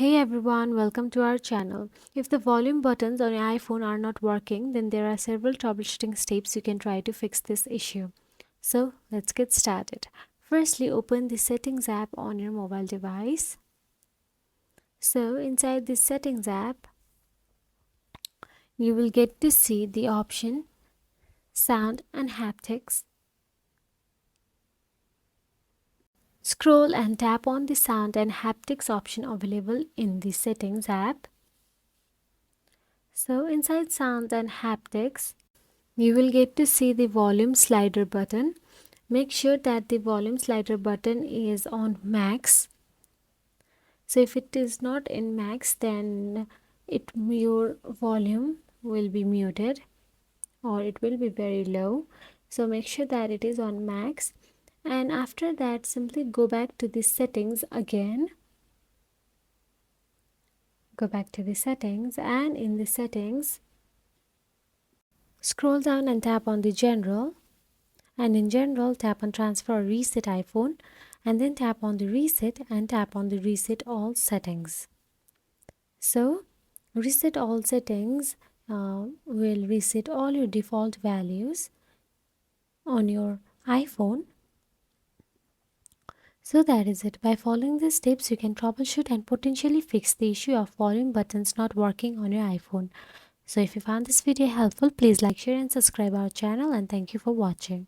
Hey everyone, welcome to our channel. If the volume buttons on your iPhone are not working, then there are several troubleshooting steps you can try to fix this issue. So let's get started. Firstly, open the Settings app on your mobile device. So inside the Settings app, you will get to see the option Sound and Haptics. Scroll and tap on the Sound and Haptics option available in the Settings app. So inside Sound and Haptics, you will get to see the volume slider button. Make sure that the volume slider button is on max. So if it is not in max, then your volume will be muted or it will be very low. So make sure that it is on max, and after that simply go back to the settings again. Go back to the settings, and in the settings scroll down and tap on the general, and in general tap on transfer or reset iPhone, and then tap on the reset and tap on the reset all settings. So reset all settings will reset all your default values on your iPhone. So that is it. By following these steps, you can troubleshoot and potentially fix the issue of volume buttons not working on your iPhone. So if you found this video helpful, please like, share and subscribe our channel, and thank you for watching.